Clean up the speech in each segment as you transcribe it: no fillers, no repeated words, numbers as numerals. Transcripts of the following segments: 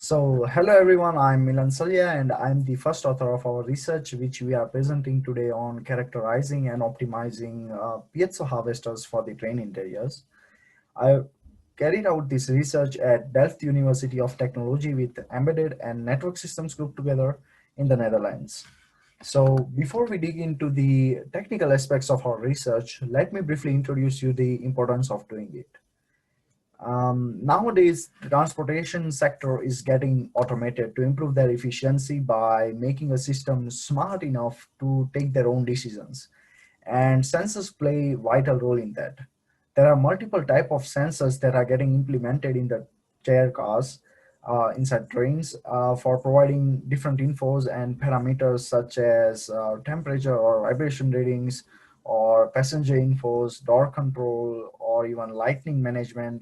Hello everyone, I'm Milan and I'm the first author of our research, which we are presenting today on characterizing and optimizing piezo harvesters for the train interiors. I carried out this research at Delft University of Technology with Embedded and Network Systems Group together in the Netherlands. So before we dig into the technical aspects of our research, let me briefly introduce you the importance of doing it. Nowadays, the transportation sector is getting automated to improve their efficiency by making a system smart enough to take their own decisions. And sensors play a vital role in that. There are multiple type of sensors that are getting implemented in the chair cars inside trains for providing different infos and parameters such as temperature or vibration readings or passenger infos, door control, or even lightning management,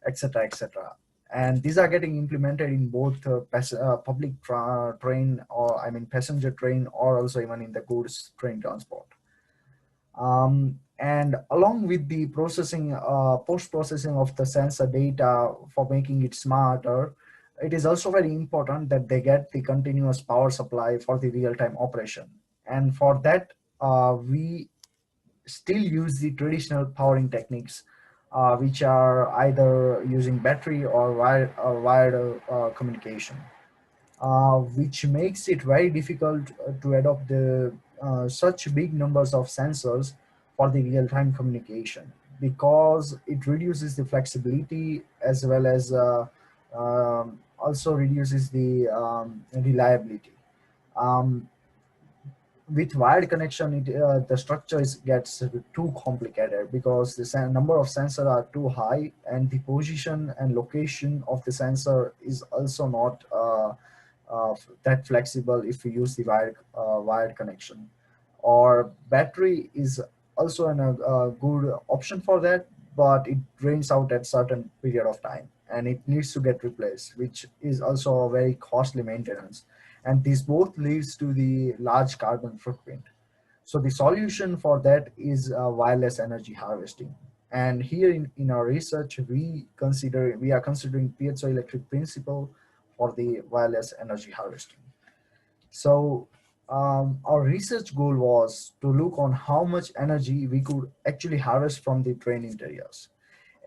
etc., etc. And these are getting implemented in both public train, or I mean passenger train, or also even in the goods train transport. And along with the processing, post-processing of the sensor data for making it smarter, it is also very important that they get the continuous power supply for the real-time operation. And for that, we still use the traditional powering techniques, which are either using battery or wired communication, which makes it very difficult to adopt the such big numbers of sensors for the real-time communication, because it reduces the flexibility as well as also reduces the reliability. Um, with wired connection, the structure gets too complicated because the number of sensors are too high, and the position and location of the sensor is also not that flexible if we use the wired connection. Or battery is also a good option for that, but it drains out at certain period of time and it needs to get replaced, which is also a very costly maintenance, and this both leads to the large carbon footprint. So the solution for that is wireless energy harvesting. And here in our research, we are considering piezoelectric principle for the wireless energy harvesting. So our research goal was to look on how much energy we could actually harvest from the train interiors.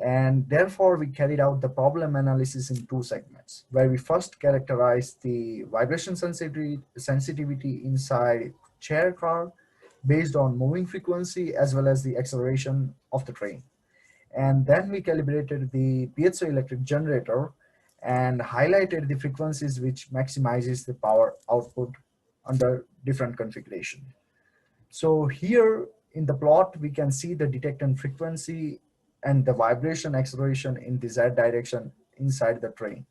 And therefore, we carried out the problem analysis in two segments, where we first characterized the vibration sensitivity inside chair car based on moving frequency as well as the acceleration of the train. And then we calibrated the piezoelectric generator and highlighted the frequencies which maximizes the power output under different configuration. So here in the plot, we can see the detectant frequency and the vibration acceleration in the Z direction inside the train.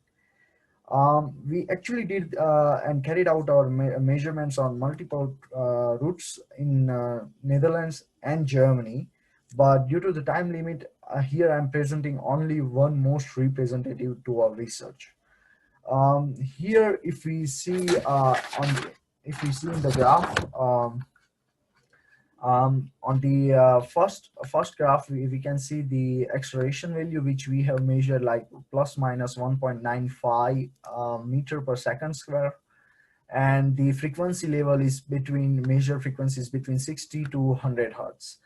We actually did and carried out our measurements on multiple routes in Netherlands and Germany, but due to the time limit, here I'm presenting only one most representative to our research. Here, if we see if we see in the graph, on the first graph, we can see the acceleration value, which we have measured like plus minus 1.95 meter per second square. And the frequency level is between measure frequencies between 60 to 100 hertz.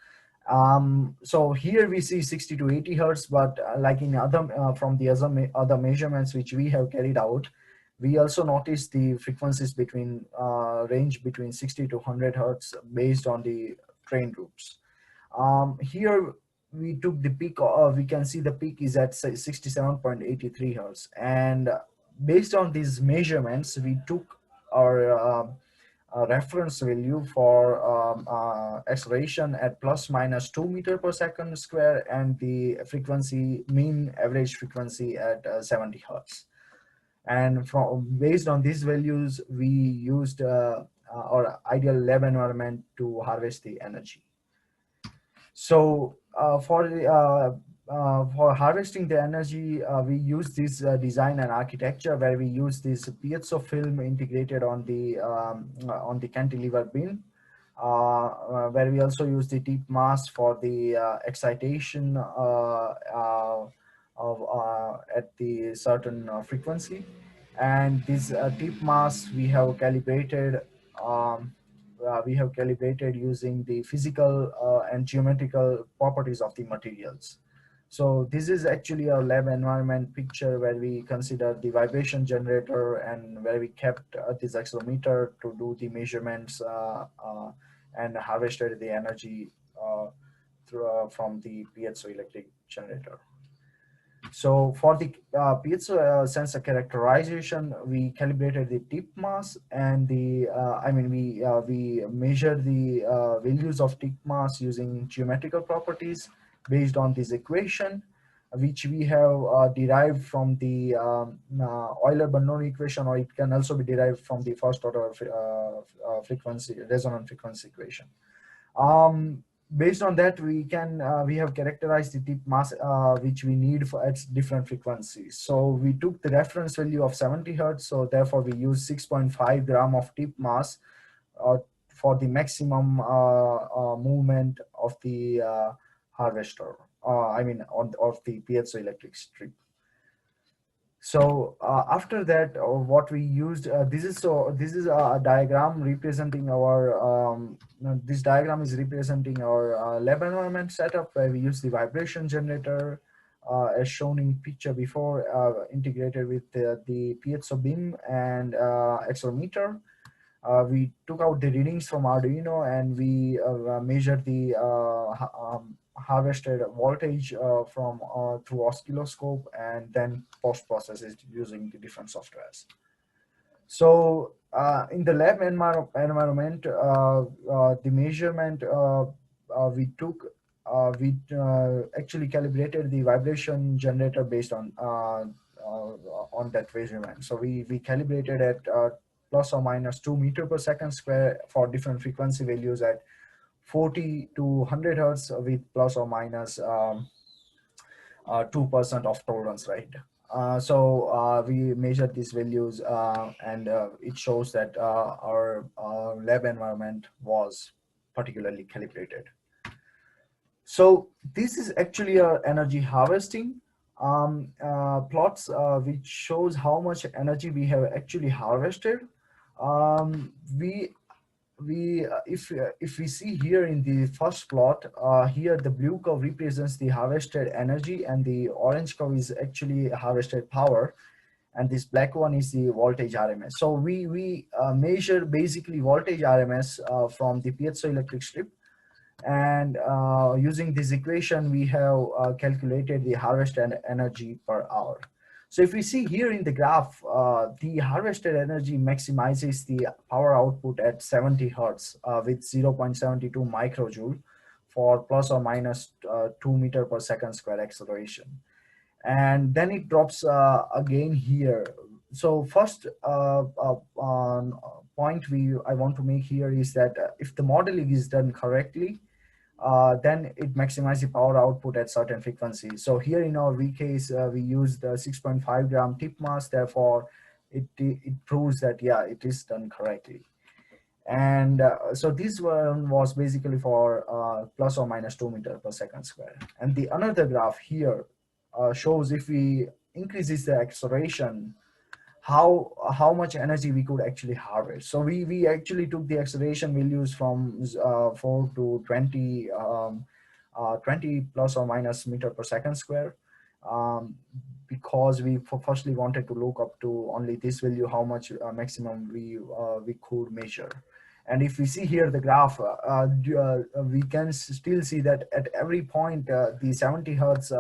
So here we see 60 to 80 hertz, but like in other from the other measurements which we have carried out, we also noticed the frequencies between range between 60 to 100 hertz based on the train routes. Here we took the peak, we can see the peak is at 67.83 hertz. And based on these measurements, we took our reference value for acceleration at plus minus 2 meter per second square, and the frequency, mean average frequency at 70 hertz. And from based on these values, we used our ideal lab environment to harvest the energy. So for harvesting the energy, we use this design and architecture where we use this piezo film integrated on the cantilever bin, where we also use the tip mass for the excitation at the certain frequency. And this tip mass um, we have calibrated using the physical and geometrical properties of the materials. So this is actually a lab environment picture where we consider the vibration generator and where we kept this accelerometer to do the measurements and harvested the energy from the piezoelectric generator. So for the piezo sensor characterization, we calibrated the tip mass and we measure the values of tip mass using geometrical properties based on this equation, which we have derived from the Euler-Bernoulli equation, or it can also be derived from the first order frequency resonant frequency equation. Um, Based on that, we have characterized the tip mass which we need for its different frequencies. So we took the reference value of 70 hertz. So therefore, we use 6.5 gram of tip mass uh, for the maximum movement of the harvester. Of the piezoelectric strip. So after that, what we used this is a diagram representing our this diagram is representing our lab environment setup where we use the vibration generator as shown in picture before, integrated with the piezo beam and accelerometer. We took out the readings from Arduino and we measured the harvested voltage from through oscilloscope, and then post-process it using the different softwares. So in the lab environment, the measurement we took, we actually calibrated the vibration generator based on that measurement. So we calibrated at plus or minus 2 meter per second square for different frequency values at 40 to 100 hertz with plus or minus 2% of tolerance, right? So we measured these values and it shows that our lab environment was particularly calibrated. So this is actually our energy harvesting plots, which shows how much energy we have actually harvested. If we see here in the first plot, here the blue curve represents the harvested energy and the orange curve is actually harvested power, and this black one is the voltage RMS. So we measure basically voltage RMS from the piezoelectric strip, and using this equation we have calculated the harvested energy per hour. So if we see here in the graph, the harvested energy maximizes the power output at 70 hertz with 0.72 microjoule for plus or minus 2 meter per second square acceleration. And then it drops again here. So first point I want to make here is that if the modeling is done correctly, then it maximizes the power output at certain frequency. So here in our V case, we used 6.5 gram tip mass. Therefore, it proves that, yeah, it is done correctly. And so this one was basically for plus or minus 2 meter per second square. And the another graph here shows if we increases the acceleration, how much energy we could actually harvest. So we actually took the acceleration values from 4 to 20 20 plus or minus meter per second square, because we firstly wanted to look up to only this value, how much maximum we could measure. And if we see here the graph, we can still see that at every point the 70 hertz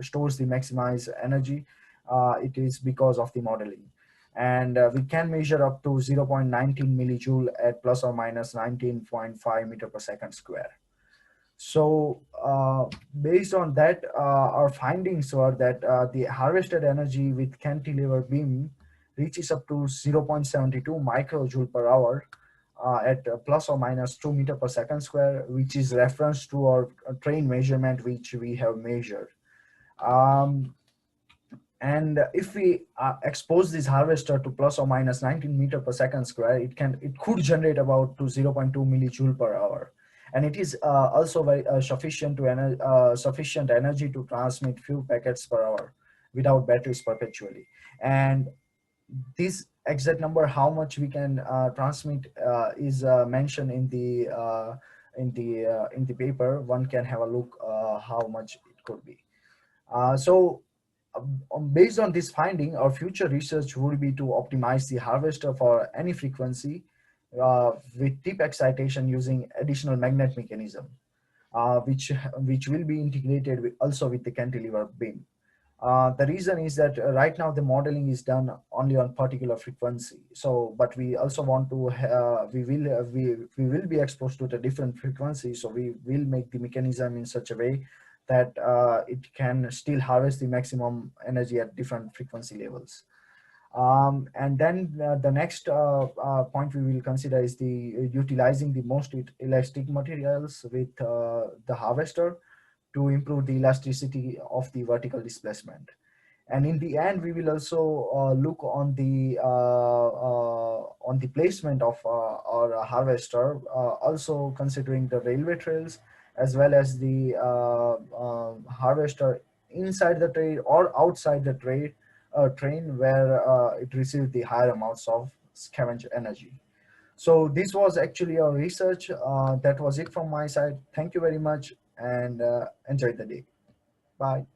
stores the maximized energy. It is because of the modeling. And we can measure up to 0.19 millijoule at plus or minus 19.5 meter per second square. So based on that, our findings were that the harvested energy with cantilever beam reaches up to 0.72 microjoule per hour at plus or minus 2 meter per second square, which is reference to our train measurement, which we have measured. And if we expose this harvester to plus or minus 19 meter per second square, it could generate about to 0.2 millijoule per hour. And it is also very sufficient energy to transmit few packets per hour without batteries perpetually. And this exact number, how much we can transmit, is mentioned in the paper. One can have a look how much it could be. Based on this finding, our future research would be to optimize the harvester for any frequency with tip excitation using additional magnet mechanism, which will be integrated also with the cantilever beam. The reason is that right now the modeling is done only on particular frequency. So, but we also want to we will be exposed to the different frequencies. So we will make the mechanism in such a way that it can still harvest the maximum energy at different frequency levels. And then the next point we will consider is the utilizing the most elastic materials with the harvester to improve the elasticity of the vertical displacement. And in the end, we will also look on the placement of our harvester, also considering the railway trails as well as the harvester inside the train or outside the train where it receives the higher amounts of scavenged energy. So this was actually our research. That was it from my side. Thank you very much, and enjoy the day. Bye.